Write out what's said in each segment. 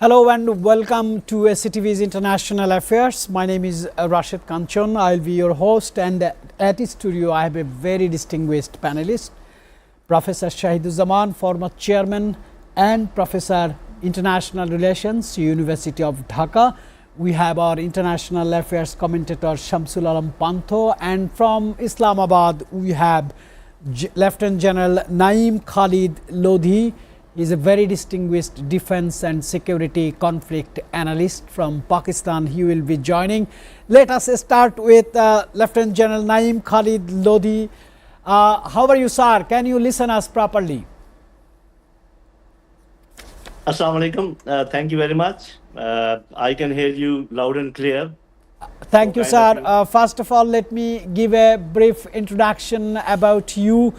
Hello and welcome to SATV's International Affairs. My name is Rashid Kanchon. I'll be your host, and at the studio I have a very distinguished panelist, Professor Shahiduzzaman, former chairman and Professor International Relations, University of Dhaka. We have our International Affairs commentator Shamsul Alam Pantho, and from Islamabad we have Lieutenant General Naeem Khalid Lodhi. He is a very distinguished defense and security conflict analyst from Pakistan. He will be joining. Let us start with Lieutenant General Naeem Khalid Lodhi. How are you, sir? Can you listen us properly? Assalamu alaikum. Thank you very much. I can hear you loud and clear. Thank you, sir. First of all, let me give a brief introduction about you.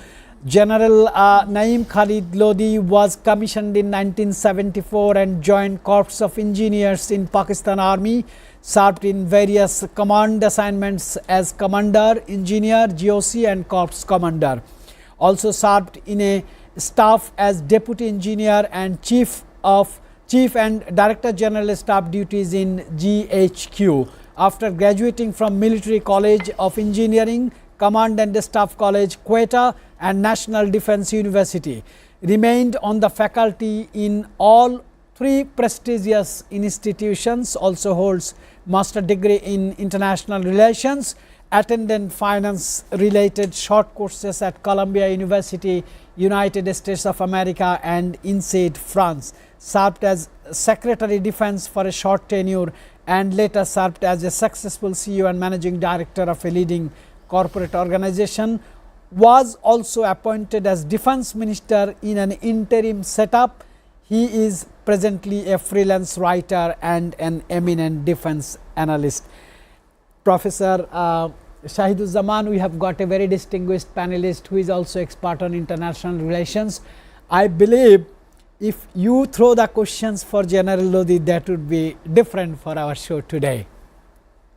General Naeem Khalid Lodhi was commissioned in 1974 and joined Corps of Engineers in Pakistan Army, served in various command assignments as Commander, Engineer, GOC and Corps Commander. Also served in a staff as Deputy Engineer and Chief and Director General Staff duties in GHQ. After graduating from Military College of Engineering, Command and Staff College, Quetta and National Defence University, remained on the faculty in all three prestigious institutions, also holds master degree in international relations, attended finance related short courses at Columbia University, United States of America and INSEAD, France, served as Secretary Defense for a short tenure and later served as a successful CEO and Managing Director of a leading corporate organization, was also appointed as Defense Minister in an interim setup. He is presently a freelance writer and an eminent defense analyst. Professor Shahiduzzaman, we have got a very distinguished panelist who is also expert on international relations. I believe if you throw the questions for General Lodhi, that would be different for our show today.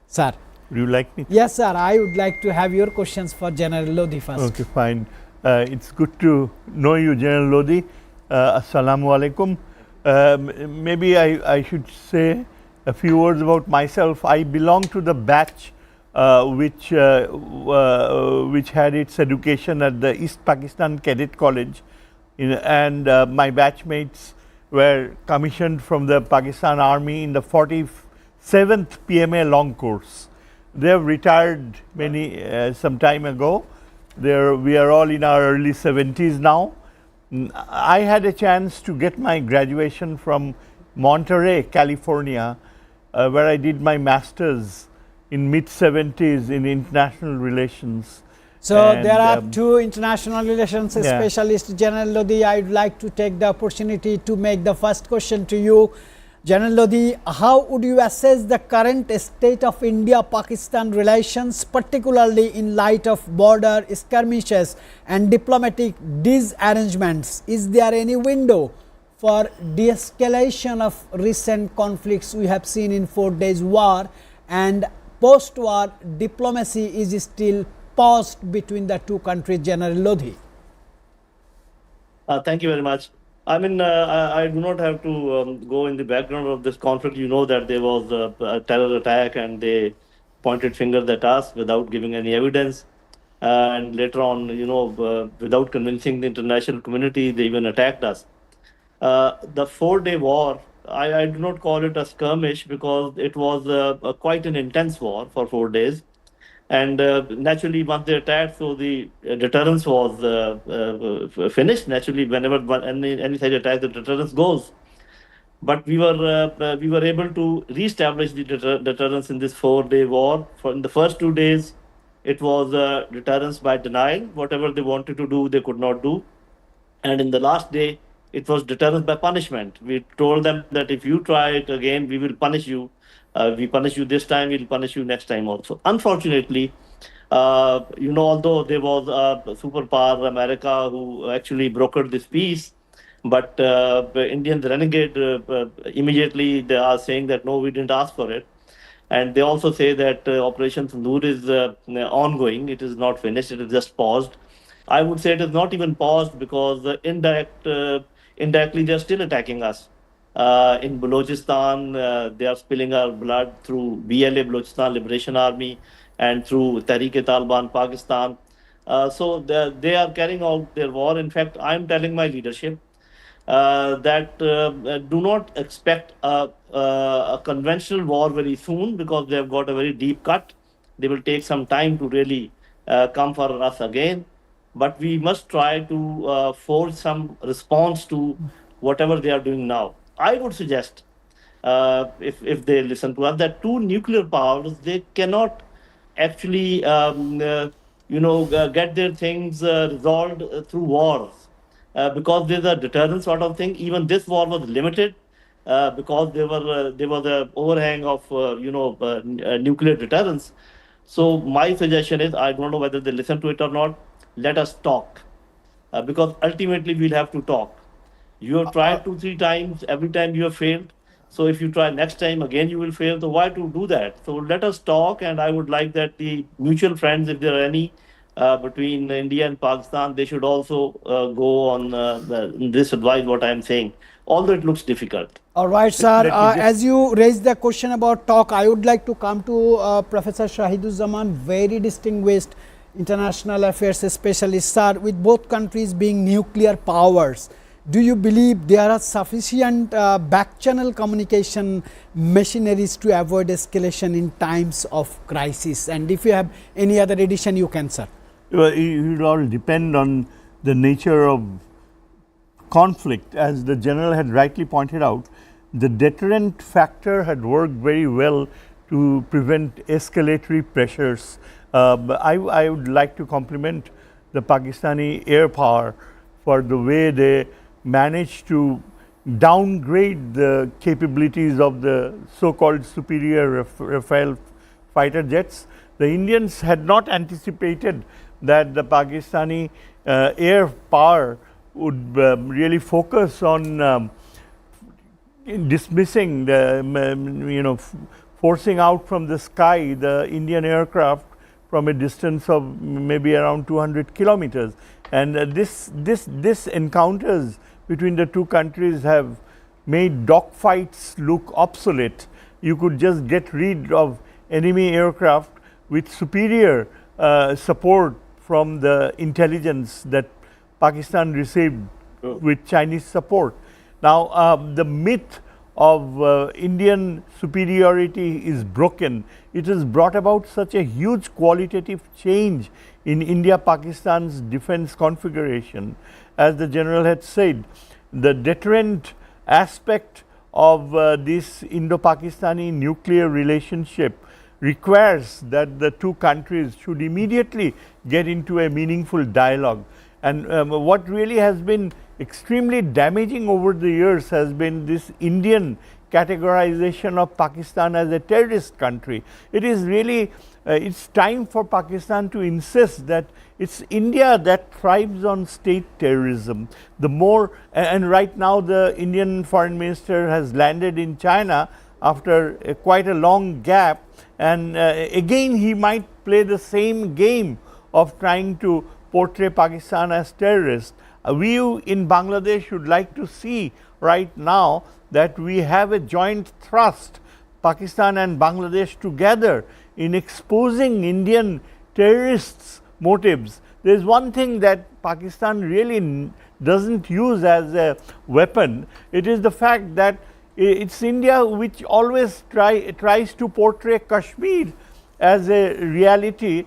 Sir. Would you like me? Yes, sir. I would like to have your questions for General Lodhi first. Okay, fine. It's good to know you, General Lodhi. Assalamu alaikum. Maybe I should say a few words about myself. I belong to the batch which had its education at the East Pakistan Cadet College, and my batchmates were commissioned from the Pakistan Army in the 47th PMA long course. They have retired some time ago. We are all in our early 70s now. I had a chance to get my graduation from Monterey, California, where I did my master's in mid-70s in international relations. So there are two international relations specialists. General Lodhi, I would like to take the opportunity to make the first question to you. General Lodhi, how would you assess the current state of India-Pakistan relations, particularly in light of border skirmishes and diplomatic disarrangements? Is there any window for de-escalation of recent conflicts we have seen in 4 days war, and post-war diplomacy is still paused between the two countries? General Lodhi. Thank you very much. I mean, I do not have to go in the background of this conflict. You know that there was a terror attack and they pointed fingers at us without giving any evidence. And later on, without convincing the international community, they even attacked us. The 4-day war, I do not call it a skirmish because it was quite an intense war for 4 days. And naturally, once they attacked, so the deterrence was finished. Naturally, whenever any such attack, the deterrence goes. But we were able to reestablish the deterrence in this 4-day war. In the first 2 days, it was deterrence by denial. Whatever they wanted to do, they could not do. And in the last day, it was deterrence by punishment. We told them that if you try it again, we will punish you. We punish you this time, we'll punish you next time also. Unfortunately, although there was a superpower, America, who actually brokered this peace, but the Indians renegade immediately. They are saying that no, we didn't ask for it. And they also say that Operation Sindoor is ongoing. It is not finished. It is just paused. I would say it is not even paused because indirectly they are still attacking us. In Balochistan, they are spilling our blood through BLA, Balochistan Liberation Army, and through Tehreek-e-Taliban, Pakistan. So they are carrying out their war. In fact, I'm telling my leadership that do not expect a conventional war very soon, because they have got a very deep cut. They will take some time to really come for us again. But we must try to forge some response to whatever they are doing now. I would suggest, if they listen to us, that two nuclear powers, they cannot actually get their things resolved through wars, because there's a deterrent sort of thing. Even this war was limited because there was a overhang of nuclear deterrence. So my suggestion is, I don't know whether they listen to it or not. Let us talk, because ultimately we'll have to talk. You have tried 2, 3 times. Every time you have failed. So if you try next time again, you will fail. So why to do that? So let us talk, and I would like that the mutual friends, if there are any, between India and Pakistan, they should also go on this advice what I am saying, although it looks difficult. All right, sir. Let me just- As you raised the question about talk, I would like to come to Professor Shahiduzzaman, very distinguished international affairs specialist. Sir, with both countries being nuclear powers, do you believe there are sufficient back-channel communication machineries to avoid escalation in times of crisis? And if you have any other addition, you can, sir. Well, it will all depend on the nature of conflict. As the general had rightly pointed out, the deterrent factor had worked very well to prevent escalatory pressures. But I would like to compliment the Pakistani air power for the way they managed to downgrade the capabilities of the so-called superior Rafale fighter jets. The Indians had not anticipated that the Pakistani air power would really focus on dismissing the, forcing out from the sky the Indian aircraft from a distance of maybe around 200 kilometers. And this encounters between the two countries have made dogfights look obsolete. You could just get rid of enemy aircraft with superior support from the intelligence that Pakistan received with Chinese support. Now, the myth of Indian superiority is broken. It has brought about such a huge qualitative change in India-Pakistan's defense configuration. As the general had said, the deterrent aspect of this Indo-Pakistani nuclear relationship requires that the two countries should immediately get into a meaningful dialogue. And what really has been extremely damaging over the years has been this Indian categorization of Pakistan as a terrorist country. It is really, it's time for Pakistan to insist that it's India that thrives on state terrorism. The more, and right now the Indian foreign minister has landed in China after quite a long gap, and again he might play the same game of trying to portray Pakistan as terrorist. We in Bangladesh would like to see right now that we have a joint thrust, Pakistan and Bangladesh together, in exposing Indian terrorists' motives. There is one thing that Pakistan really doesn't use as a weapon. It is the fact that it's India which always tries to portray Kashmir as a reality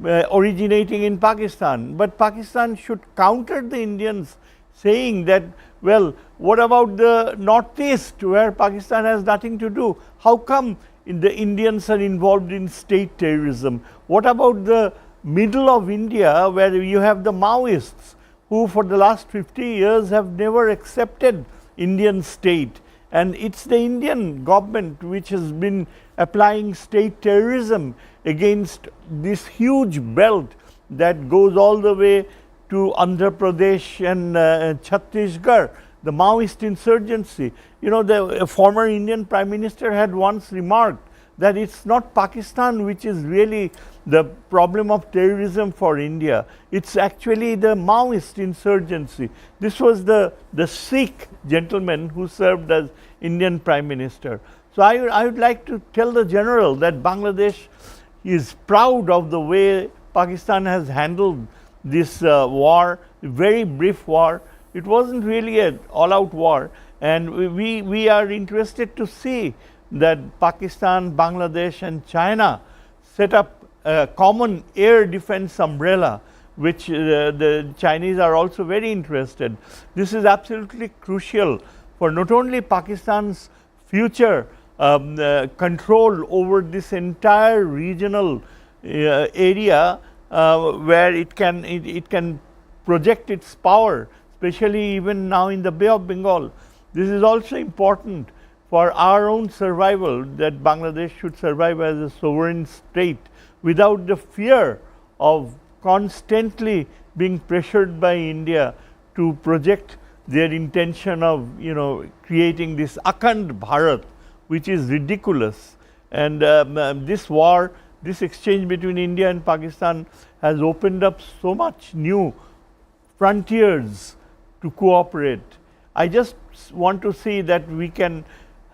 originating in Pakistan. But Pakistan should counter the Indians, saying that, well, what about the northeast where Pakistan has nothing to do? How come the Indians are involved in state terrorism? What about the middle of India where you have the Maoists who for the last 50 years have never accepted Indian state? And it's the Indian government which has been applying state terrorism against this huge belt that goes all the way to Andhra Pradesh and Chhattisgarh, the Maoist insurgency. You know, the former Indian Prime Minister had once remarked that it's not Pakistan which is really the problem of terrorism for India. It's actually the Maoist insurgency. This was the Sikh gentleman who served as Indian Prime Minister. So I would like to tell the General that Bangladesh is proud of the way Pakistan has handled this war, very brief war. It wasn't really an all-out war, and we are interested to see that Pakistan, Bangladesh and China set up a common air defense umbrella, which the Chinese are also very interested. This is absolutely crucial for not only Pakistan's future control over this entire regional area where it can project its power, especially even now in the Bay of Bengal. This is also important for our own survival, that Bangladesh should survive as a sovereign state without the fear of constantly being pressured by India to project their intention of, creating this Akhand Bharat, which is ridiculous. And this war, this exchange between India and Pakistan has opened up so much new frontiers to cooperate. I just want to see that we can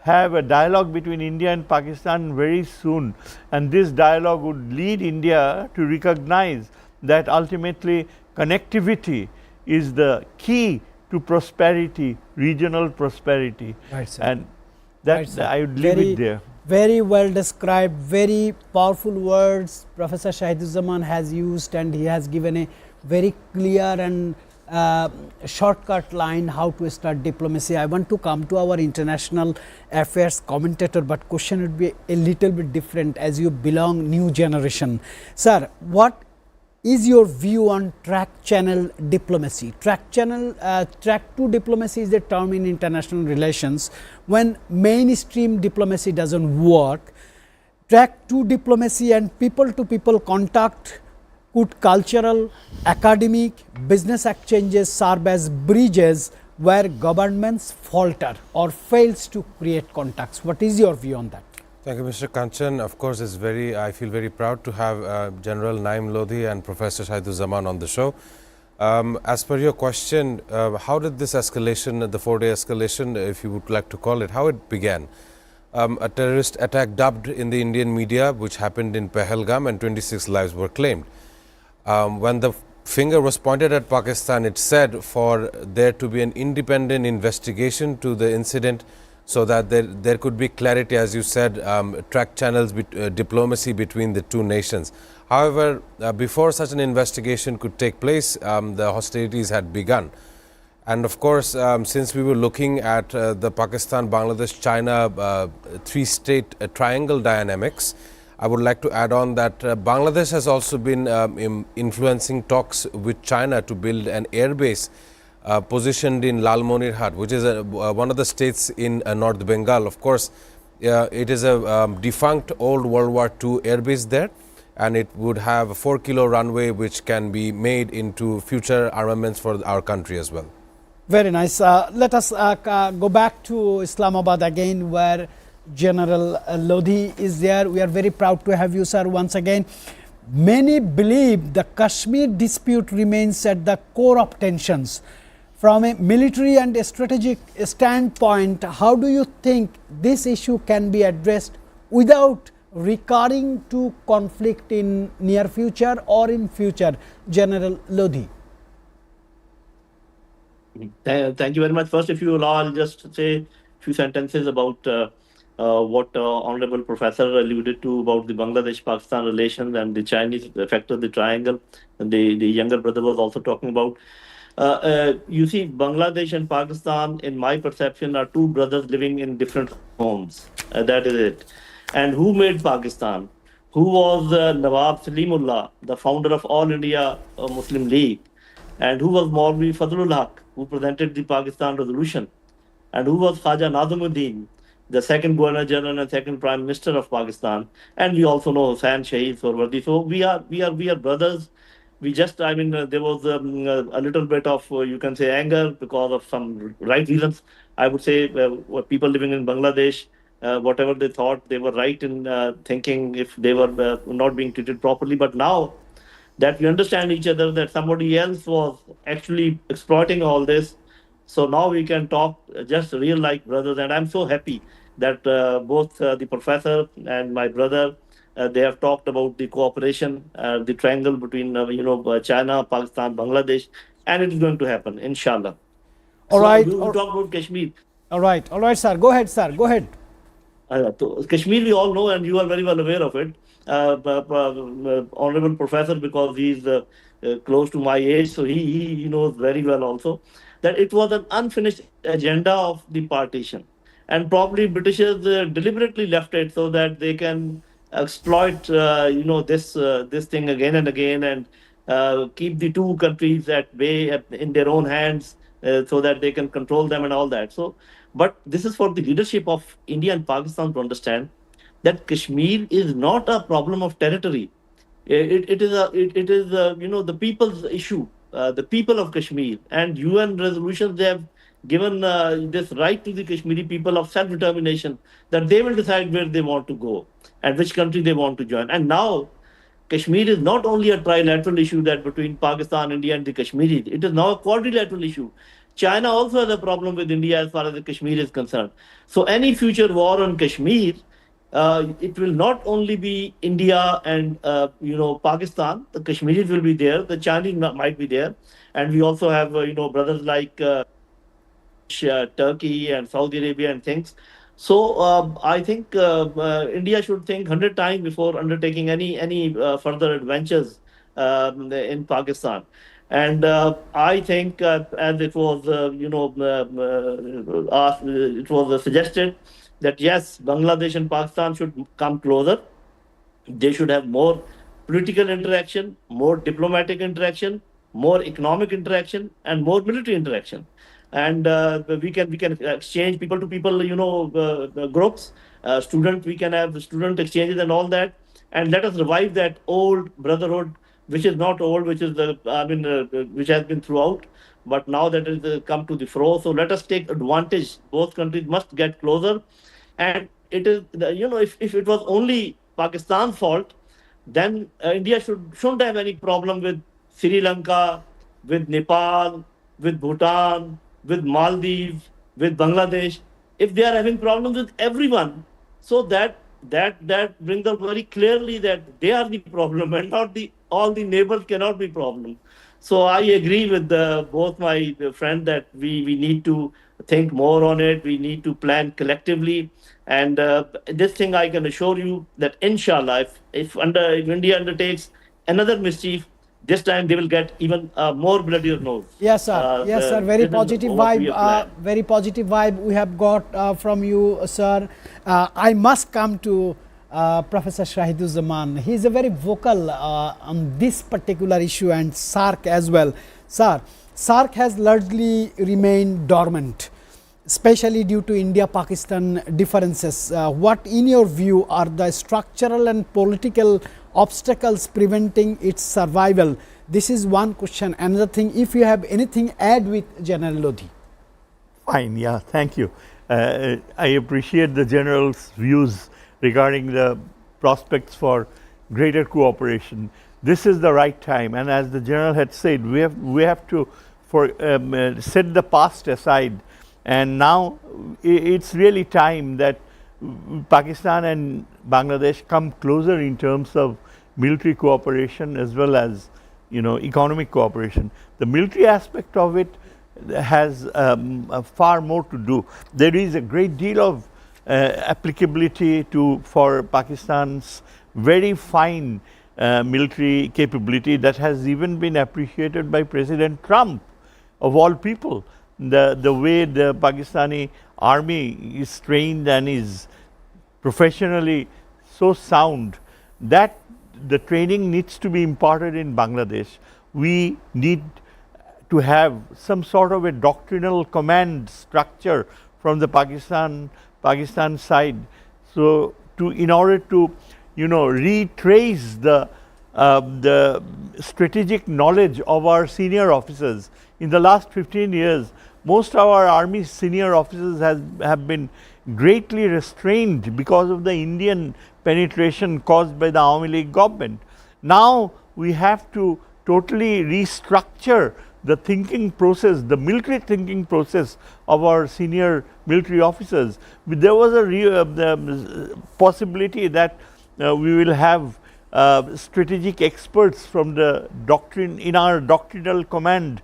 have a dialogue between India and Pakistan very soon, and this dialogue would lead India to recognize that ultimately connectivity is the key to prosperity, regional prosperity. Right, sir. And that Right, sir. I would leave it there. Very well described, very powerful words Professor Shahiduzzaman has used, and he has given a very clear and shortcut line how to start diplomacy. I want to come to our international affairs commentator, but question would be a little bit different as you belong new generation. Sir, what is your view on track channel diplomacy? Track to diplomacy is the term in international relations when mainstream diplomacy doesn't work. Track to diplomacy and people to people contact could cultural, academic, business exchanges serve as bridges where governments falter or fails to create contacts. What is your view on that? Thank you, Mr. Kanchan. Of course, I feel very proud to have General Naim Lodhi and Professor Shahiduzzaman on the show. As per your question, how did this escalation, the 4-day escalation, if you would like to call it, how it began? A terrorist attack dubbed in the Indian media, which happened in Pahalgam, and 26 lives were claimed. When the finger was pointed at Pakistan, it said for there to be an independent investigation to the incident so that there could be clarity, as you said, track channels, diplomacy between the two nations. However, before such an investigation could take place, the hostilities had begun. And of course, since we were looking at the Pakistan, Bangladesh, China three-state triangle dynamics, I would like to add on that Bangladesh has also been influencing talks with China to build an airbase positioned in Lalmonirhat, which is one of the states in North Bengal. Of course, it is a defunct old World War II airbase there, and it would have a 4-kilo runway which can be made into future armaments for our country as well. Very nice. Let us go back to Islamabad again, where General Lodhi is there. We are very proud to have you, sir, once again. Many believe the Kashmir dispute remains at the core of tensions. From a military and a strategic standpoint, how do you think this issue can be addressed without recurring to conflict in near future or in future? General Lodhi. Thank you very much. First, if you allow, I'll just say a few sentences about what Honorable Professor alluded to about the Bangladesh-Pakistan relations and the Chinese effect of the triangle, and the younger brother was also talking about. You see, Bangladesh and Pakistan, in my perception, are two brothers living in different homes. That is it. And who made Pakistan? Who was Nawab Salimullah, the founder of All India Muslim League? And who was Maulvi Fadlul Haq, who presented the Pakistan resolution? And who was Khaja Nazumuddin, the second Governor General and second Prime Minister of Pakistan? And we also know Hussain Shaheed Sorwardi. So we are brothers. We just, there was a little bit of, you can say, anger because of some right reasons. I would say people living in Bangladesh whatever they thought, they were right in thinking if they were not being treated properly. But now that we understand each other, that somebody else was actually exploiting all this, so now we can talk just real like brothers. And I'm so happy that both the professor and my brother, they have talked about the cooperation, the triangle between China, Pakistan, Bangladesh, and it is going to happen, inshallah. All So right. we talk about Kashmir. All right, sir. Go ahead, sir. Go ahead. So Kashmir, we all know, and you are very well aware of it. Honorable professor, because he's close to my age, so he knows very well also that it was an unfinished agenda of the partition, and probably Britishers deliberately left it so that they can exploit this thing again and again, and keep the two countries at bay in their own hands, so that they can control them and all that. So, but this is for the leadership of India and Pakistan to understand that Kashmir is not a problem of territory. It is the people's issue, the people of Kashmir, and UN resolutions, they have given this right to the Kashmiri people of self determination, that they will decide where they want to go and which country they want to join. And now Kashmir is not only a trilateral issue that between Pakistan, India, and the Kashmiris. It is now a quadrilateral issue. China also has a problem with India as far as the Kashmir is concerned. So any future war on Kashmir, it will not only be India and Pakistan. The Kashmiris will be there. The Chinese might be there, and we also have brothers like Turkey and Saudi Arabia and things. So I think India should think 100 times before undertaking any further adventures in Pakistan. And I think, as it was, asked, it was suggested that yes, Bangladesh and Pakistan should come closer. They should have more political interaction, more diplomatic interaction, more economic interaction, and more military interaction. And we can exchange people to people, groups, student. We can have student exchanges and all that, and let us revive that old brotherhood, which is not old, which is which has been throughout, but now that is come to the fore. So let us take advantage. Both countries must get closer, and it is if it was only Pakistan's fault, then India shouldn't have any problem with Sri Lanka, with Nepal, with Bhutan, with Maldives, with Bangladesh. If they are having problems with everyone, so that brings up very clearly that they are the problem, and not the all the neighbors cannot be problem. So I agree with both my friend that we need to think more on it. We need to plan collectively. And this thing I can assure you that inshallah, if India undertakes another mischief, this time they will get even more bloodier nose. Yes, sir. Yes, sir. Very positive vibe. Very positive vibe we have got from you, sir. I must come to Professor Shahiduzzaman. He is a very vocal on this particular issue, and SAARC as well. Sir, SAARC has largely remained dormant, especially due to India-Pakistan differences. What, in your view, are the structural and political obstacles preventing its survival? This is one question. Another thing, if you have anything add with General Lodhi. Fine, yeah, thank you. I appreciate the General's views regarding the prospects for greater cooperation. This is the right time, and as the General had said, we have to set the past aside, and now it's really time that Pakistan and Bangladesh come closer in terms of military cooperation as well as economic cooperation. The military aspect of it has far more to do. There is a great deal of applicability for Pakistan's very fine military capability that has even been appreciated by President Trump, of all people. The way the Pakistani army is trained and is professionally so sound, that the training needs to be imparted in Bangladesh. We need to have some sort of a doctrinal command structure from the Pakistan side, so in order to retrace the strategic knowledge of our senior officers. In the last 15 years, most of our army senior officers have been greatly restrained because of the Indian penetration caused by the Awami League government. Now we have to totally restructure the thinking process, the military thinking process of our senior military officers. There was a possibility that we will have strategic experts from the doctrine in our doctrinal command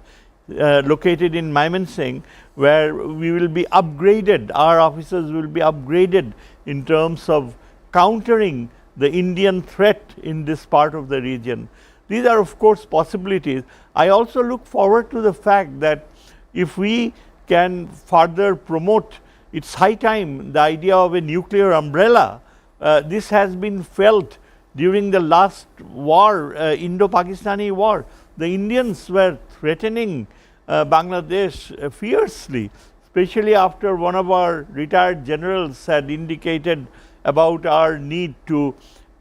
located in Mymensingh, where we will be upgraded, our officers will be upgraded in terms of countering the Indian threat in this part of the region. These are of course possibilities. I also look forward to the fact that if we can further promote, it's high time, the idea of a nuclear umbrella. This has been felt during the last war, Indo-Pakistani war. The Indians were threatening Bangladesh fiercely, especially after one of our retired generals had indicated about our need to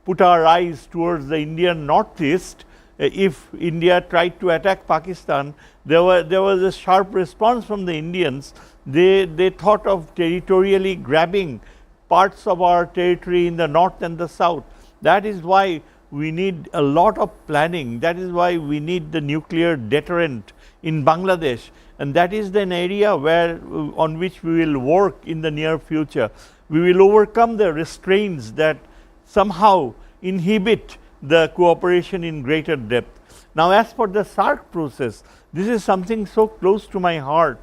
put our eyes towards the Indian northeast. If India tried to attack Pakistan, there was a sharp response from the Indians. They thought of territorially grabbing parts of our territory in the north and the south. That is why we need a lot of planning. That is why we need the nuclear deterrent in Bangladesh, and that is an area where on which we will work in the near future. We will overcome the restraints that somehow inhibit the cooperation in greater depth. Now, as for the SARC process, this is something so close to my heart.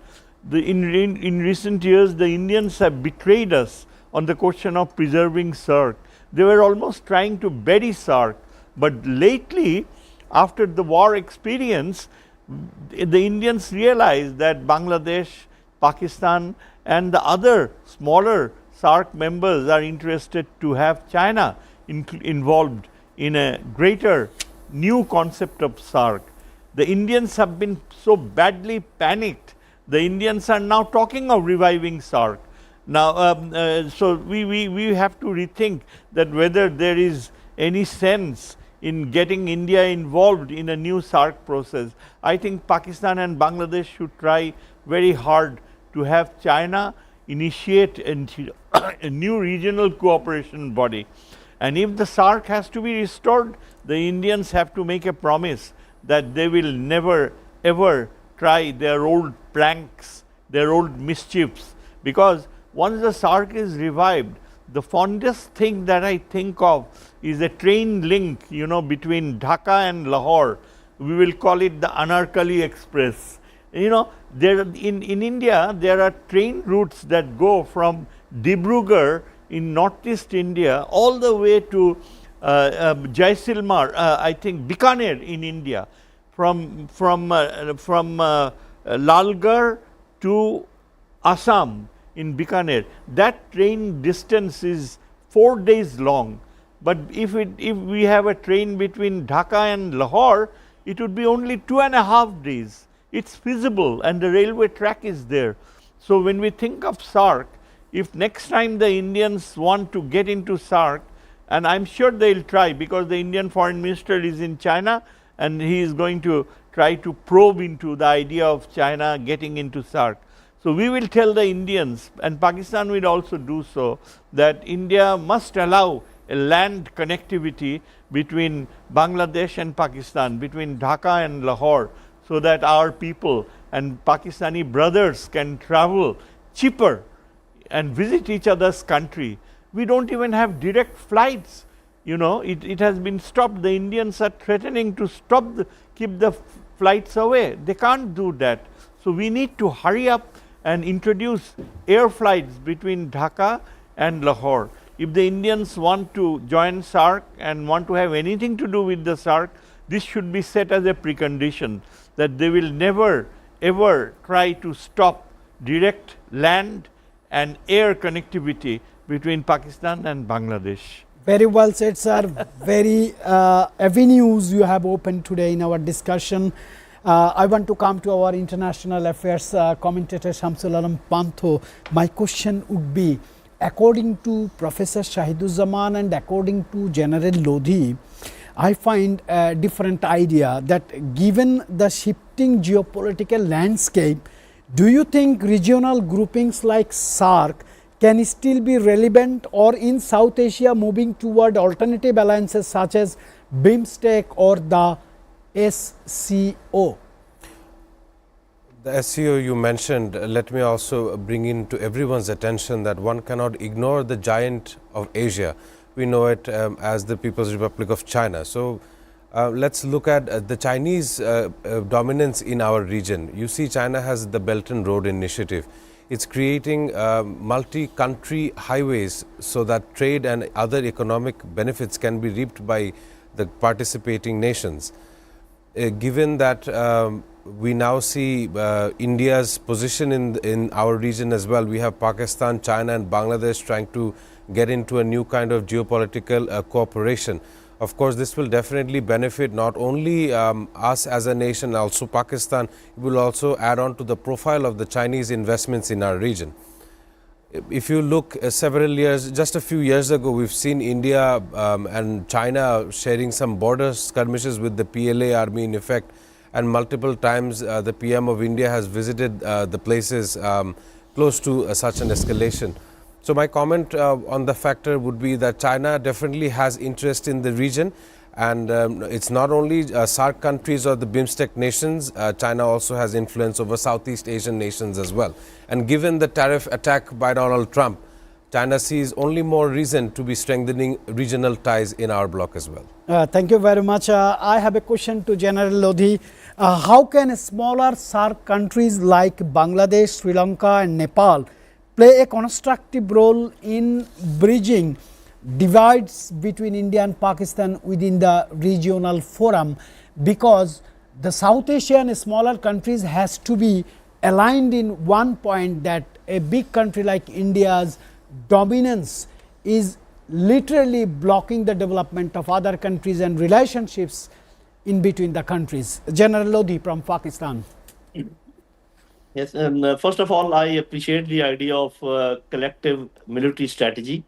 In recent years, the Indians have betrayed us on the question of preserving SARC. They were almost trying to bury SARC, but lately, after the war experience, the Indians realized that Bangladesh, Pakistan and the other smaller SARC members are interested to have China involved in a greater new concept of SARC. The Indians have been so badly panicked. The Indians are now talking of reviving SARC. Now, so we have to rethink that whether there is any sense in getting India involved in a new SARC process. I think Pakistan and Bangladesh should try very hard to have China initiate a new regional cooperation body. And if the SARC has to be restored, the Indians have to make a promise that they will never ever try their old pranks, their old mischiefs, because once the SARC is revived, the fondest thing that I think of is a train link, you know, between Dhaka and Lahore. We will call it the Anarkali Express. You know, there in India, there are train routes that go from Dibrugarh in northeast India all the way to Jaisalmer, I think Bikaner in India, from Lalgarh to Assam in Bikaner. That train distance is 4 days long, but if we have a train between Dhaka and Lahore, it would be only 2.5 days. It's feasible and the railway track is there. So when we think of SARC, if next time the Indians want to get into SARC, and I'm sure they'll try, because the Indian foreign minister is in China and he is going to try to probe into the idea of China getting into SARC. So we will tell the Indians, and Pakistan will also do so, that India must allow a land connectivity between Bangladesh and Pakistan, between Dhaka and Lahore, so that our people and Pakistani brothers can travel cheaper and visit each other's country. We don't even have direct flights. You know, it has been stopped. The Indians are threatening to keep the flights away. They can't do that. So we need to hurry up and introduce air flights between Dhaka and Lahore. If the Indians want to join SARC and want to have anything to do with the SARC, this should be set as a precondition, that they will never ever try to stop direct land and air connectivity between Pakistan and Bangladesh. Very well said, sir. Very avenues you have opened today in our discussion. I want to come to our international affairs commentator Shamsul Alam Pantho. My question would be, according to Professor Shahiduzzaman and according to General Lodhi, I find a different idea that given the shifting geopolitical landscape, do you think regional groupings like SARC can still be relevant, or in South Asia moving toward alternative alliances such as BIMSTEC or the SCO? The SEO you mentioned, let me also bring into everyone's attention that one cannot ignore the giant of Asia. We know it as the People's Republic of China. So let's look at the Chinese dominance in our region. You see, China has the Belt and Road Initiative. It's creating multi-country highways so that trade and other economic benefits can be reaped by the participating nations. Given that we now see India's position in our region as well, we have Pakistan, China and Bangladesh trying to get into a new kind of geopolitical cooperation. Of course, this will definitely benefit not only us as a nation, also Pakistan. It will also add on to the profile of the Chinese investments in our region. If you look several years, just a few years ago, we've seen India and China sharing some border skirmishes with the PLA army in effect, and multiple times the PM of India has visited the places close to such an escalation. So my comment on the factor would be that China definitely has interest in the region, and it's not only SAARC countries or the BIMSTEC nations. China also has influence over Southeast Asian nations as well. And given the tariff attack by Donald Trump, China sees only more reason to be strengthening regional ties in our bloc as well. Thank you very much. I have a question to General Lodhi. How can smaller SAARC countries like Bangladesh, Sri Lanka and Nepal play a constructive role in bridging divides between India and Pakistan within the regional forum, because the South Asian smaller countries has to be aligned in one point, that a big country like India's dominance is literally blocking the development of other countries and relationships in between the countries. General Lodhi from Pakistan. Yes, and first of all, I appreciate the idea of collective military strategy.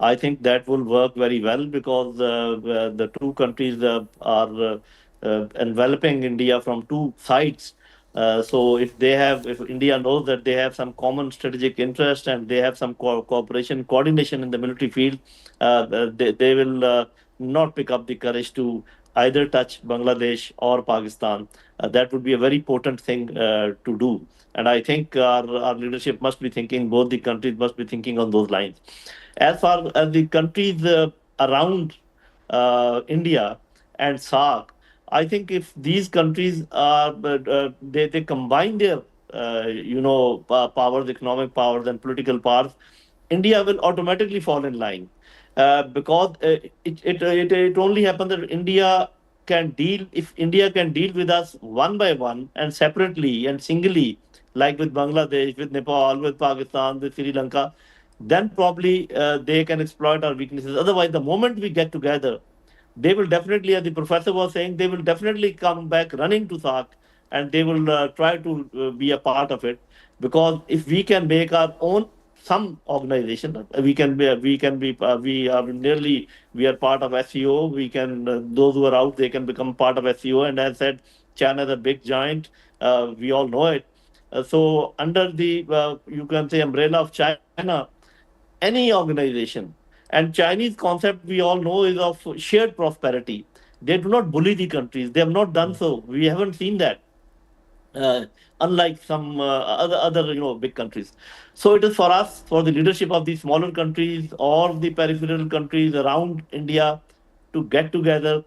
I think that will work very well, because the two countries are enveloping India from two sides. So if India knows that they have some common strategic interest and they have some cooperation, coordination in the military field, they will not pick up the courage to either touch Bangladesh or Pakistan. That would be a very potent thing to do. And I think our leadership must be thinking, both the countries must be thinking on those lines. As far as the countries around India and SAARC, I think if these countries they combine their powers, economic powers and political powers, India will automatically fall in line, because it only happens that if India can deal with us one by one and separately and singly, like with Bangladesh, with Nepal, with Pakistan, with Sri Lanka, then probably they can exploit our weaknesses. Otherwise, the moment we get together, they will definitely, as the professor was saying, they will definitely come back running to SAARC, and they will try to be a part of it. Because if we can make our own some organization, we are part of SEO. We can those who are out, they can become part of SEO. And as I said, China is a big giant. We all know it. So under the you can say umbrella of China, any organization. And Chinese concept, we all know, is of shared prosperity. They do not bully the countries. They have not done so. We haven't seen that. Unlike some other big countries. So it is for us, for the leadership of these smaller countries or the peripheral countries around India, to get together,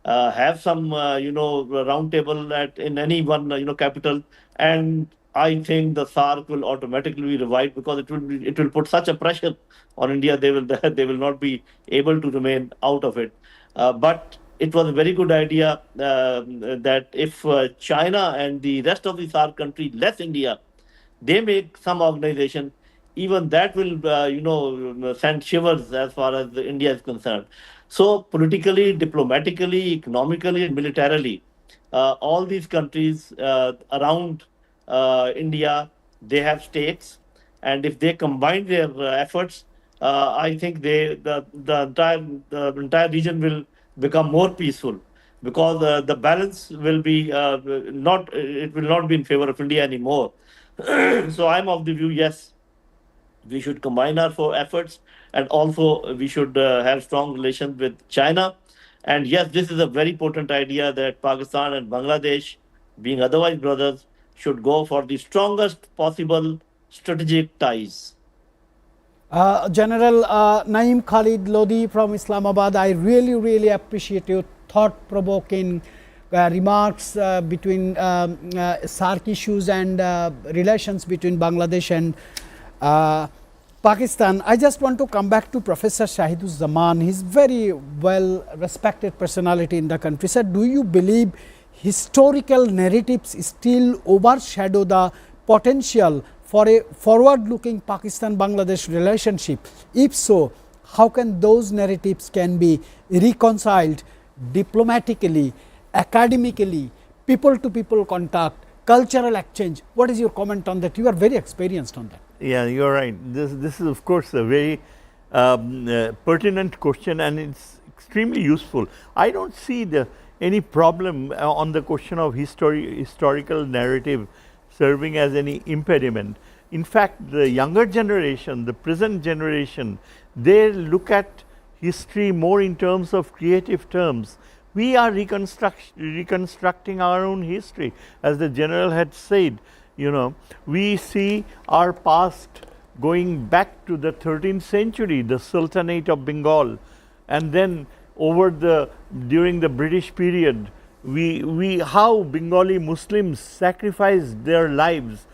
have some round table in any one capital, and I think the SAARC will automatically be revived, because it will put such a pressure on India. They will not be able to remain out of it. But it was a very good idea that if China and the rest of the SAARC countries, less India, they make some organization, even that will send shivers as far as India is concerned. So politically, diplomatically, economically and militarily, all these countries around India, they have stakes, and if they combine their efforts, I think the entire region will become more peaceful, because the balance will be it will not be in favor of India anymore. So I'm of the view, yes, We should combine our efforts, and also we should have strong relations with China. And yes, this is a very potent idea that Pakistan and Bangladesh, being otherwise brothers, should go for the strongest possible strategic ties. General Naeem Khalid Lodi from Islamabad, I really appreciate your thought-provoking remarks between SAARC issues and relations between Bangladesh and Pakistan. I just want to come back to Professor Shahiduzzaman. He's very well respected personality in the country. Sir, do you believe historical narratives still overshadow the potential for a forward-looking Pakistan-Bangladesh relationship? If so, how can those narratives can be reconciled diplomatically, academically, people-to-people contact, cultural exchange? What is your comment on that? You are very experienced on that. Yeah, you're right. This is of course a very pertinent question, and it's extremely useful. I don't see any problem on the question of historical narrative serving as any impediment. In fact, the younger generation, the present generation, they look at history more in terms of creative terms. We are reconstructing our own history, as the general had said. You know, we see our past going back to the 13th century, the Sultanate of Bengal, and then during the British period, how Bengali Muslims sacrificed their lives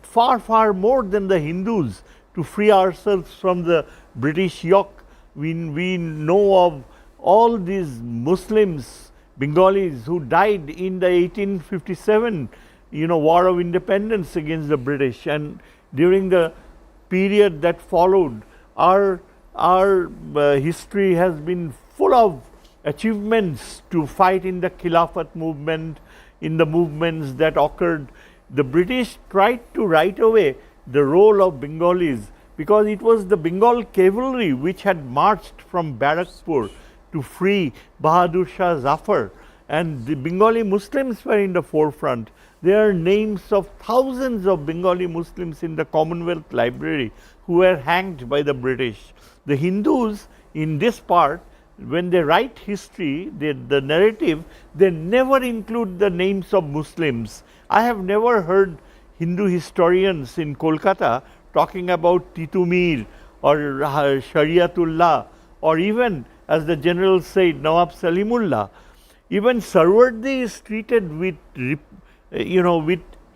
far more than the Hindus to free ourselves from the British yoke. We know of all these Muslims, Bengalis, who died in the 1857 War of Independence against the British, and during the period that followed, our history has been full of achievements to fight in the Khilafat movement, in the movements that occurred. The British tried to write away the role of Bengalis because it was the Bengal cavalry which had marched from Barakpur to free Bahadur Shah Zafar, and the Bengali Muslims were in the forefront. There are names of thousands of Bengali Muslims in the Commonwealth Library who were hanged by the British. The Hindus in this part, when they write history, the narrative, they never include the names of Muslims. I have never heard Hindu historians in Kolkata talking about Titumir or Shariatullah, or even, as the general said, Nawab Salimullah. Even Sarwardi is treated with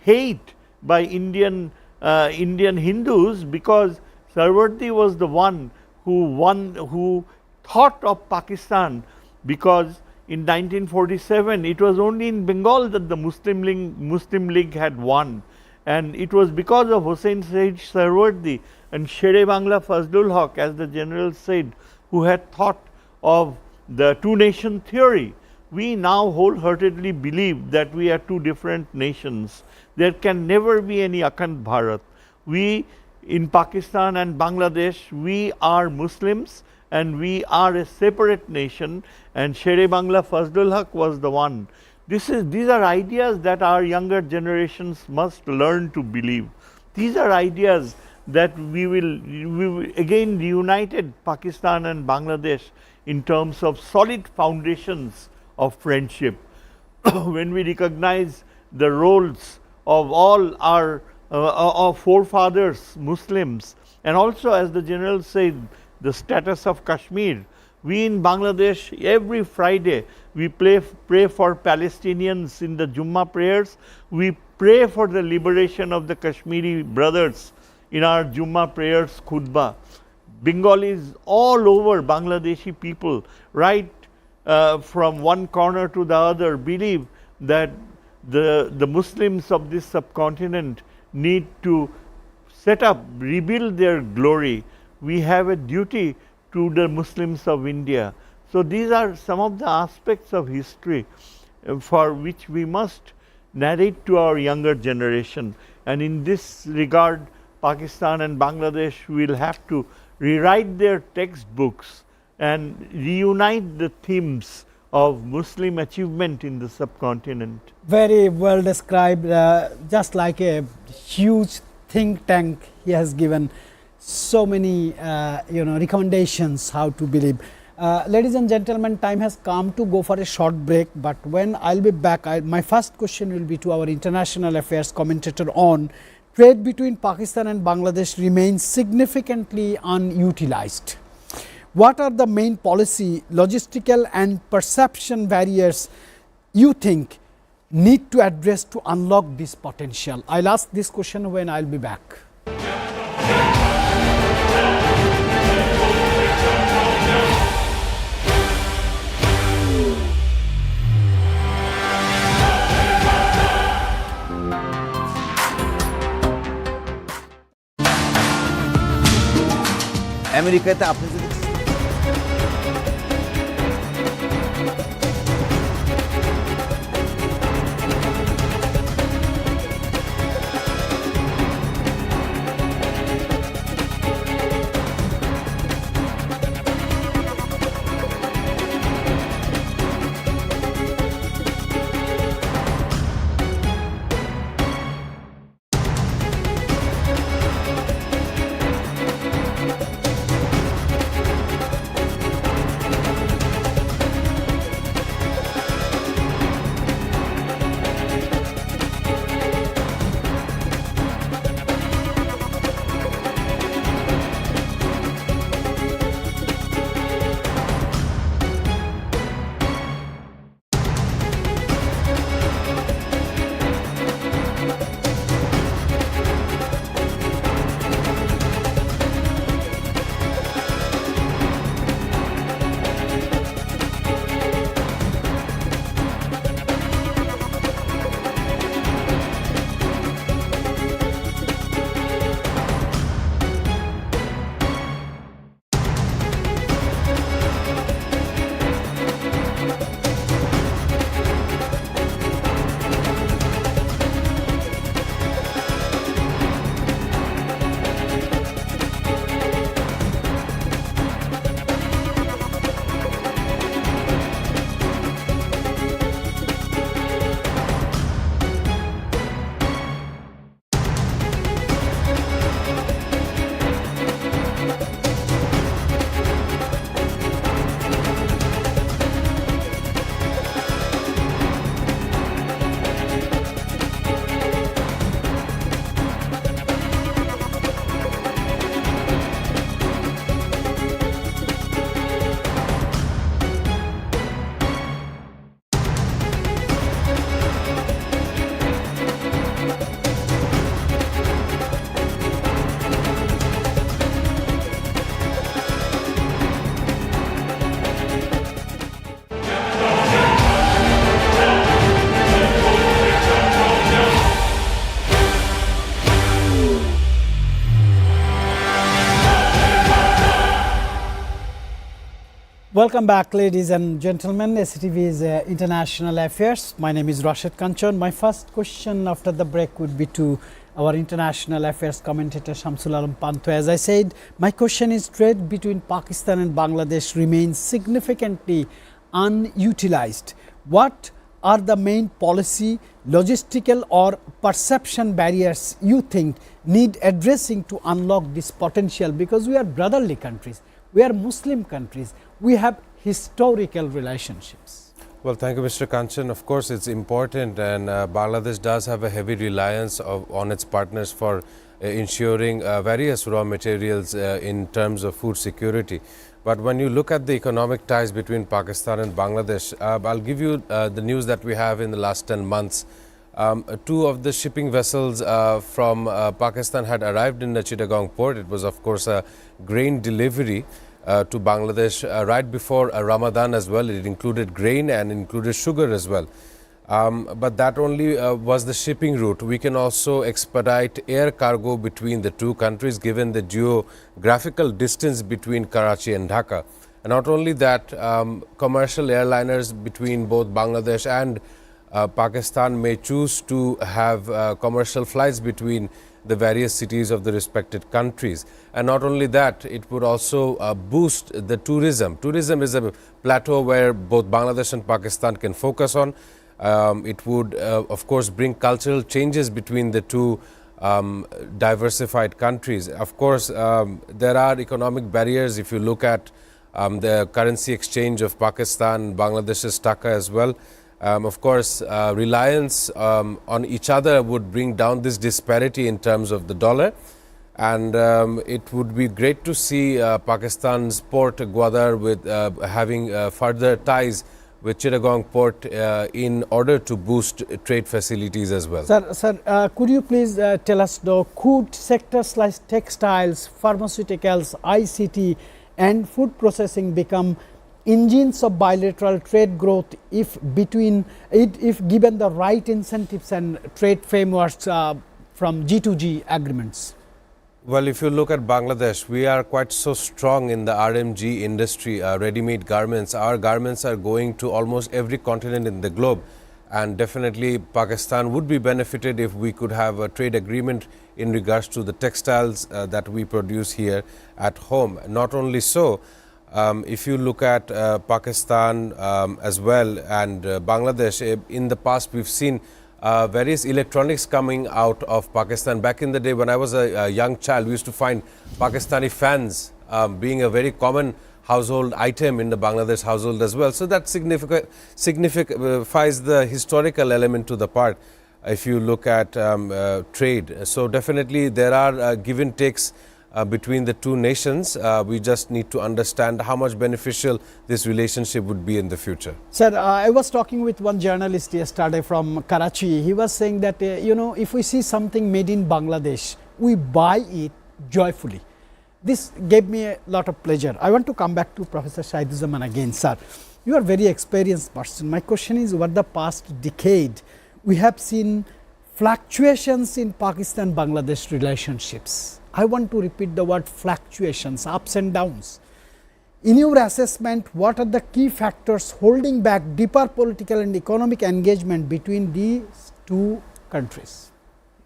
hate by Indian Hindus, because Sarwardi was the one who thought of Pakistan, because in 1947 it was only in Bengal that the Muslim League had won, and it was because of Hossein Said Sarwardi and Shere Bangla Fazlul Haq, as the general said, who had thought of the two-nation theory. We now wholeheartedly believe that we are two different nations. There can never be any Akhand Bharat. We in Pakistan and Bangladesh, we are Muslims and we are a separate nation, and Shere Bangla Fazlul Haq was the one. These are ideas that our younger generations must learn to believe. These are ideas that we will again reunited Pakistan and Bangladesh in terms of solid foundations of friendship. When we recognize the roles of all our forefathers, Muslims, and also, as the general said, the status of Kashmir. We in Bangladesh, every Friday, we pray for Palestinians in the Jummah prayers. We pray for the liberation of the Kashmiri brothers in our Jummah prayers, khutbah. Bengalis all over, Bangladeshi people, right from one corner to the other, believe that the Muslims of this subcontinent need to rebuild their glory. We have a duty to the Muslims of India. So these are some of the aspects of history for which we must narrate to our younger generation. And in this regard, Pakistan and Bangladesh will have to rewrite their textbooks and reunite the themes of Muslim achievement in the subcontinent. Very well described, just like a huge think tank he has given. so many recommendations how to believe. Ladies and gentlemen, time has come to go for a short break, but when I'll be back, my first question will be to our international affairs commentator on trade between Pakistan and Bangladesh remains significantly unutilized. What are the main policy, logistical and perception barriers you think need to address to unlock this potential? I'll ask this question when I'll be back. আমেরিকাতে আপনি যদি Welcome back, ladies and gentlemen. SATV's International Affairs. My name is Rashid Kanchan. My first question after the break would be to our International Affairs commentator Shamsul Alam Panto. As I said, my question is trade between Pakistan and Bangladesh remains significantly unutilized. What are the main policy, logistical or perception barriers you think need addressing to unlock this potential? Because we are brotherly countries, we are Muslim countries, we have historical relationships. Well, thank you, Mr. Kanchan. Of course, it's important, and Bangladesh does have a heavy reliance on its partners for ensuring various raw materials in terms of food security. But when you look at the economic ties between Pakistan and Bangladesh, I'll give you the news that we have in the last 10 months. Two of the shipping vessels from Pakistan had arrived in the Chittagong port. It was, of course, a grain delivery to Bangladesh right before Ramadan as well. It included grain and included sugar as well. But that only was the shipping route. We can also expedite air cargo between the two countries given the geographical distance between Karachi and Dhaka. And not only that, commercial airliners between both Bangladesh and Pakistan may choose to have commercial flights between the various cities of the respected countries. And not only that, it would also boost the tourism. Tourism is a plateau where both Bangladesh and Pakistan can focus on. It would, of course, bring cultural changes between the two diversified countries. Of course, there are economic barriers if you look at the currency exchange of Pakistan, Bangladesh's Dhaka as well. Of course, reliance on each other would bring down this disparity in terms of the dollar. And it would be great to see Pakistan's port Gwadar with having further ties with Chittagong port in order to boost trade facilities as well. Sir, could you please tell us, though, could sectors like textiles, pharmaceuticals, ICT and food processing become engines of bilateral trade growth if given the right incentives and trade frameworks from G2G agreements? Well, if you look at Bangladesh, we are quite so strong in the RMG industry, ready-made garments. Our garments are going to almost every continent in the globe, and definitely Pakistan would be benefited if we could have a trade agreement in regards to the textiles that we produce here at home. Not only so, if you look at Pakistan as well and Bangladesh, in the past we've seen various electronics coming out of Pakistan. Back in the day when I was a young child, we used to find Pakistani fans being a very common household item in the Bangladesh household as well. So that signifies the historical element to the part if you look at trade. So definitely there are give and takes between the two nations. We just need to understand how much beneficial this relationship would be in the future. Sir, I was talking with one journalist yesterday from Karachi. He was saying that, if we see something made in Bangladesh, we buy it joyfully. This gave me a lot of pleasure. I want to come back to Professor Shahiduzzaman again, sir. You are a very experienced person. My question is, over the past decade, we have seen fluctuations in Pakistan-Bangladesh relationships. I want to repeat the word fluctuations, ups and downs. In your assessment, what are the key factors holding back deeper political and economic engagement between these two countries?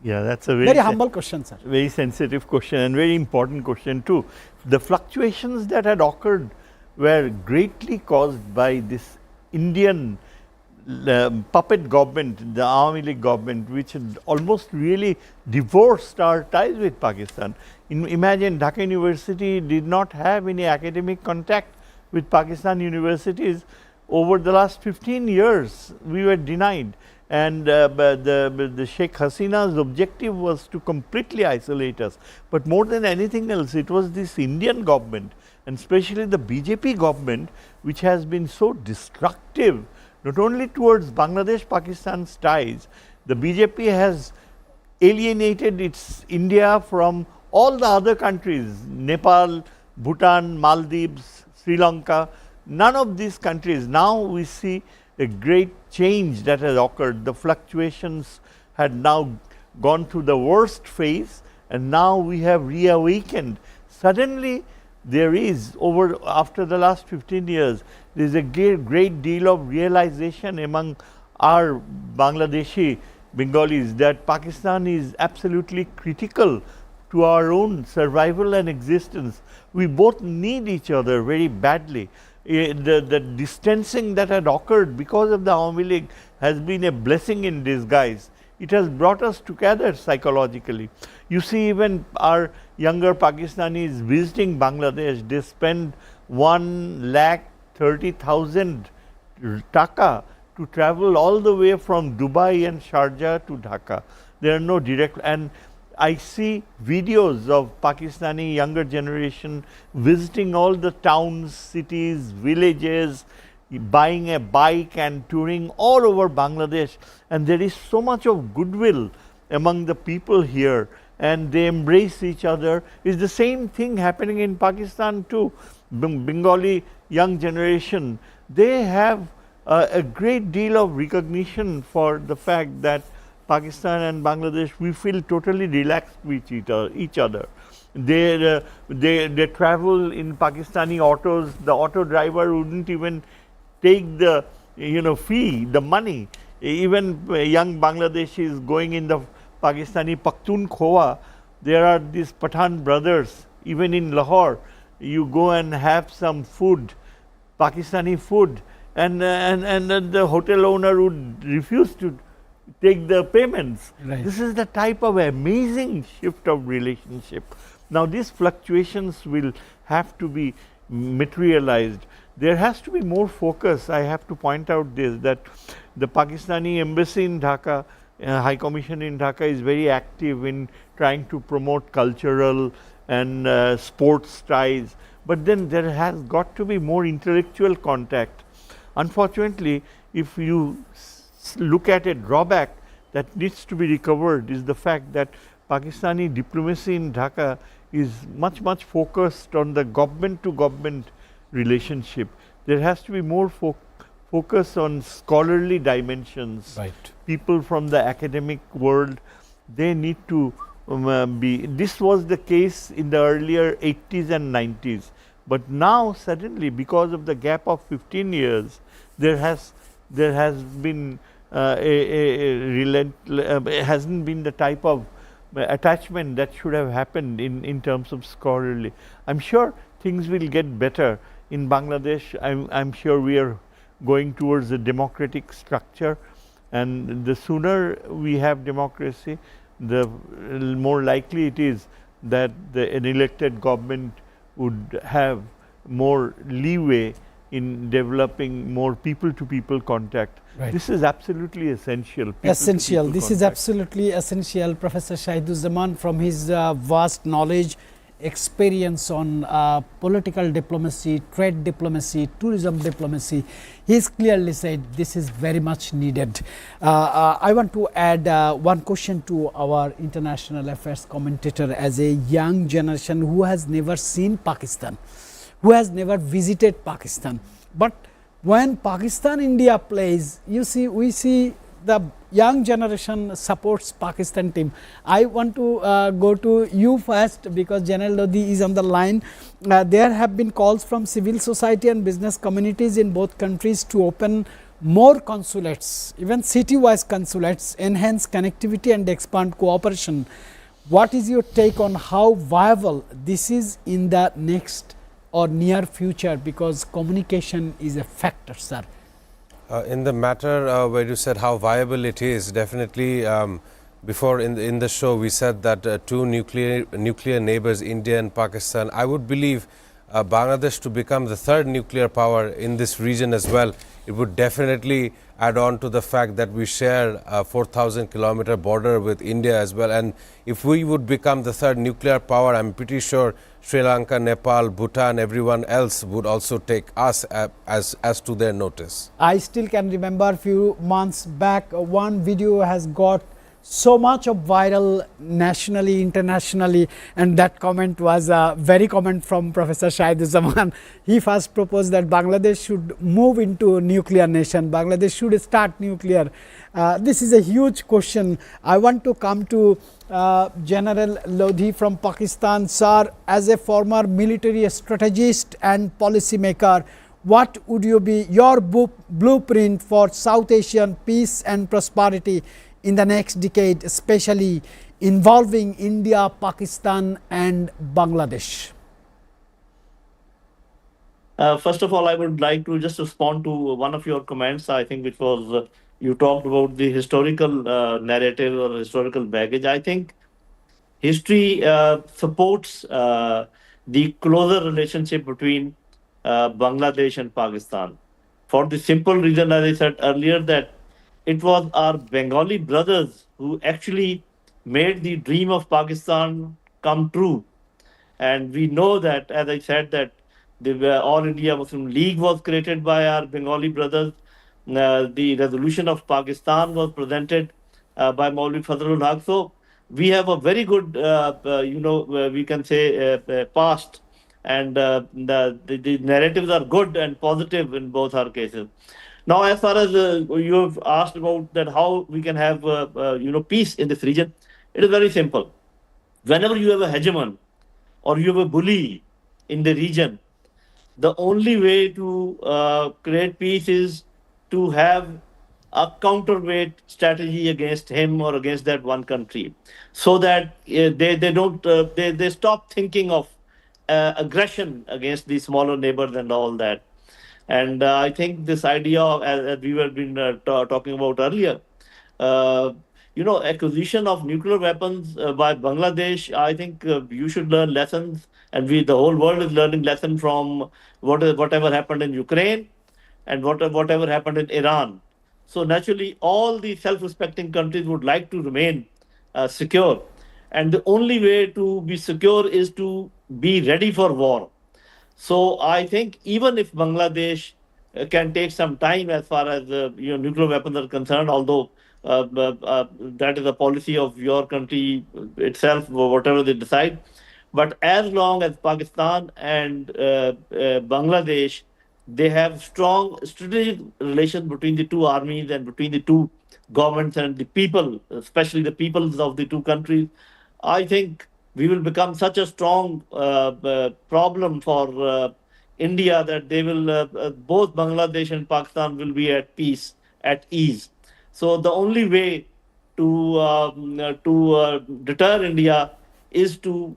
Yeah, that's a very humble question, sir. Very sensitive question and very important question too. The fluctuations that had occurred were greatly caused by this Indian puppet government, the Awami League government, which had almost really divorced our ties with Pakistan. Imagine Dhaka University did not have any academic contact with Pakistan universities. Over the last 15 years, we were denied. And the Sheikh Hasina's objective was to completely isolate us. But more than anything else, it was this Indian government, and especially the BJP government, which has been so destructive not only towards Bangladesh-Pakistan's ties. The BJP has alienated its India from all the other countries, Nepal, Bhutan, Maldives, Sri Lanka. None of these countries. Now we see a great change that has occurred. The fluctuations had now gone through the worst phase, and now we have reawakened. Suddenly there is, after the last 15 years, there is a great deal of realization among our Bangladeshi Bengalis that Pakistan is absolutely critical to our own survival and existence. We both need each other very badly. The distancing that had occurred because of the Awami League has been a blessing in disguise. It has brought us together psychologically. You see, even our younger Pakistanis visiting Bangladesh, they spend 1,30,000 taka to travel all the way from Dubai and Sharjah to Dhaka. There are no direct, and I see videos of Pakistani younger generation visiting all the towns, cities, villages, buying a bike and touring all over Bangladesh, and there is so much of goodwill among the people here, and they embrace each other. It's the same thing happening in Pakistan too. Bengali young generation, they have a great deal of recognition for the fact that Pakistan and Bangladesh, we feel totally relaxed with each other. They travel in Pakistani autos. The auto driver wouldn't even take the fee, the money. Even young Bangladeshis going in the Pakistani Pakhtunkhwa, there are these Pathan brothers. Even in Lahore, you go and have some food, Pakistani food, and the hotel owner would refuse to take the payments. Right. This is the type of amazing shift of relationship. Now these fluctuations will have to be materialized. There has to be more focus. I have to point out this, that the Pakistani embassy in Dhaka, High Commission in Dhaka, is very active in trying to promote cultural and sports ties. But then there has got to be more intellectual contact. Unfortunately, if you look at a drawback that needs to be recovered, is the fact that Pakistani diplomacy in Dhaka is much focused on the government to government relationship. There has to be more focus on scholarly dimensions. Right. People from the academic world, they need to be. This was the case in the earlier 80s and 90s, but now suddenly, because of the gap of 15 years, there has been hasn't been the type of attachment that should have happened in terms of scholarly. I'm sure things will get better in Bangladesh. I'm sure we are going towards a democratic structure, and the sooner we have democracy, the more likely it is that an elected government would have more leeway in developing more people-to-people contact. Right. This is absolutely essential. Essential. People-to-people This is contact. absolutely essential. Professor Shahiduzzaman, from his vast knowledge, experience on political diplomacy, trade diplomacy, tourism diplomacy, he's clearly said this is very much needed. I want to add one question to our international affairs commentator. As a young generation who has never seen Pakistan, who has never visited Pakistan, but when Pakistan-India plays, you see, we see the young generation supports Pakistan team. I want to go to you first, because General Lodi is on the line. There have been calls from civil society and business communities in both countries to open more consulates, even city-wise consulates, enhance connectivity and expand cooperation. What is your take on how viable this is in the next or near future, because communication is a factor, sir? In the matter where you said how viable it is, definitely before in the show we said that two nuclear neighbors, India and Pakistan, I would believe Bangladesh to become the third nuclear power in this region as well. It would definitely add on to the fact that we share a 4,000-kilometer border with India as well. And if we would become the third nuclear power, I'm pretty sure Sri Lanka, Nepal, Bhutan, everyone else would also take us as to their notice. I still can remember a few months back, one video has got so much of viral nationally, internationally, and that comment was a very comment from Professor Shahiduzzaman. He first proposed that Bangladesh should move into a nuclear nation, Bangladesh should start nuclear. This is a huge question. I want to come to General Lodhi from Pakistan. Sir, as a former military strategist and policy maker, what would you be your blueprint for South Asian peace and prosperity in the next decade, especially involving India, Pakistan and Bangladesh? First of all, I would like to just respond to one of your comments, I think, which was you talked about the historical narrative or historical baggage. I think history supports the closer relationship between Bangladesh and Pakistan, for the simple reason, as I said earlier, that it was our Bengali brothers who actually made the dream of Pakistan come true. And we know that, as I said, that the All India Muslim League was created by our Bengali brothers. The resolution of Pakistan was presented by Maulvi Fazlul Haq. So we have a very good, we can say, past, and the narratives are good and positive in both our cases. Now, as far as you have asked about that, how we can have peace in this region, it is very simple. Whenever you have a hegemon or you have a bully in the region, the only way to create peace is to have a counterweight strategy against him or against that one country, so that they stop thinking of aggression against the smaller neighbors and all that. And I think this idea of, as we were been talking about earlier, acquisition of nuclear weapons by Bangladesh, I think you should learn lessons, and the whole world is learning lesson from whatever happened in Ukraine and whatever happened in Iran. So naturally, all the self-respecting countries would like to remain secure, and the only way to be secure is to be ready for war. So I think even if Bangladesh can take some time as far as nuclear weapons are concerned, although that is a policy of your country itself, whatever they decide. But as long as Pakistan and Bangladesh, they have strong strategic relations between the two armies and between the two governments and the people, especially the peoples of the two countries, I think we will become such a strong problem for India that they will both Bangladesh and Pakistan will be at peace, at ease. So the only way to deter India is to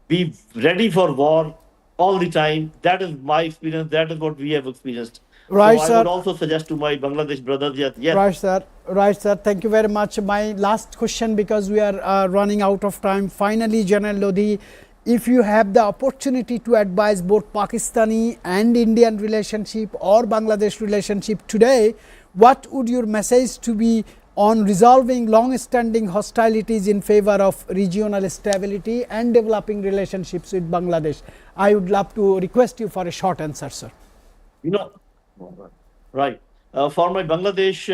be ready for war all the time. That is my experience. That is what we have experienced. Right, so I sir. would also suggest to my Bangladesh brothers, yes. Right, sir. Right, sir. Thank you very much. My last question, because we are running out of time. Finally, General Lodhi, if you have the opportunity to advise both Pakistani and Indian relationship or Bangladesh relationship today, what would your message to be on resolving long-standing hostilities in favor of regional stability and developing relationships with Bangladesh? I would love to request you for a short answer, sir. Right. For my Bangladesh,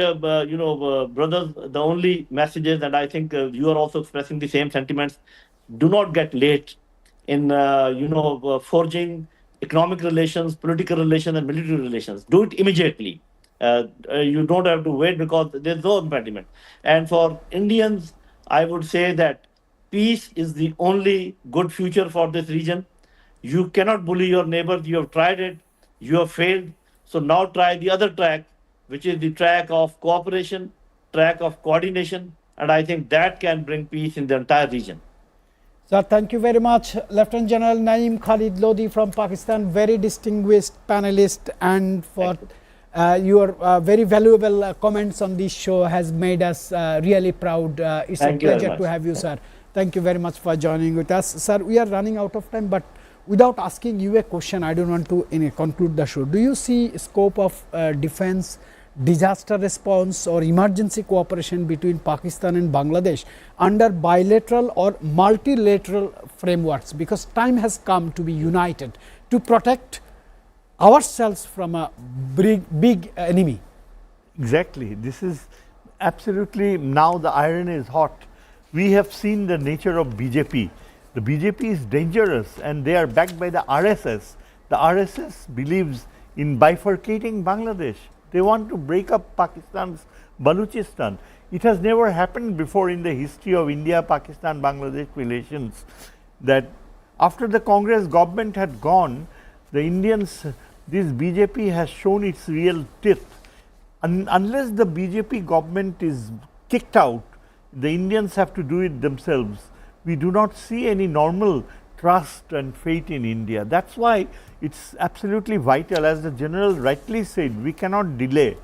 brothers, the only message is, and I think you are also expressing the same sentiments, do not get late in, forging economic relations, political relations, and military relations. Do it immediately. You don't have to wait because there's no impediment. And for Indians, I would say that peace is the only good future for this region. You cannot bully your neighbors. You have tried it. You have failed. So now try the other track, which is the track of cooperation, track of coordination, and I think that can bring peace in the entire region. Sir, thank you very much. Lieutenant General Naeem Khalid Lodhi from Pakistan, very distinguished panelist, and for your very valuable comments on this show has made us really proud. It's a pleasure to have you, sir. Thank you very much for joining with us. Sir, we are running out of time, but without asking you a question, I don't want to conclude the show. Do you see scope of defense, disaster response or emergency cooperation between Pakistan and Bangladesh under bilateral or multilateral frameworks? Because time has come to be united to protect ourselves from a big enemy. Exactly. This is absolutely, now the iron is hot. We have seen the nature of BJP. The BJP is dangerous and they are backed by the RSS. The RSS believes in bifurcating Bangladesh. They want to break up Pakistan's Baluchistan. It has never happened before in the history of India-Pakistan-Bangladesh relations that after the Congress government had gone, the Indians, this BJP has shown its real teeth. Unless the BJP government is kicked out, the Indians have to do it themselves. We do not see any normal trust and faith in India. That's why it's absolutely vital, as the General rightly said, we cannot delay.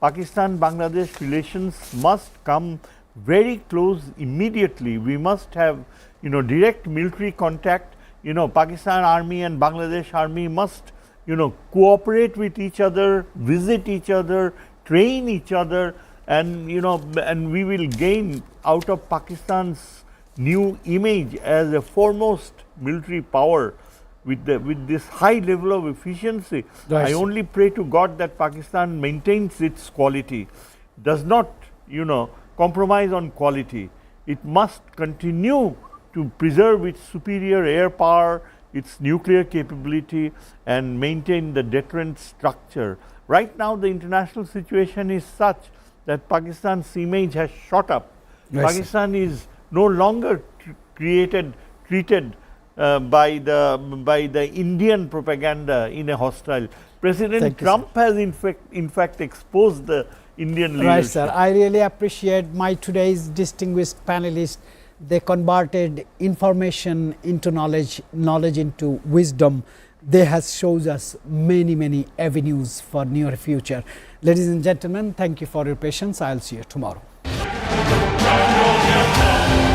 Pakistan-Bangladesh relations must come very close immediately. We must have, direct military contact. Pakistan Army and Bangladesh Army must, cooperate with each other, visit each other, train each other, and, and we will gain out of Pakistan's new image as a foremost military power with this high level of efficiency. I only pray to God that Pakistan maintains its quality, does not, compromise on quality. It must continue to preserve its superior air power, its nuclear capability, and maintain the deterrent structure. Right now, the international situation is such that Pakistan's image has shot up. Pakistan is no longer treated by the Indian propaganda in a hostile. President Trump has in fact exposed the Indian leadership. Right, sir. I really appreciate my today's distinguished panelists. They converted information into knowledge into wisdom. They has shows us many avenues for near future. Ladies and gentlemen, thank you for your patience. I'll see you tomorrow. Dhaka.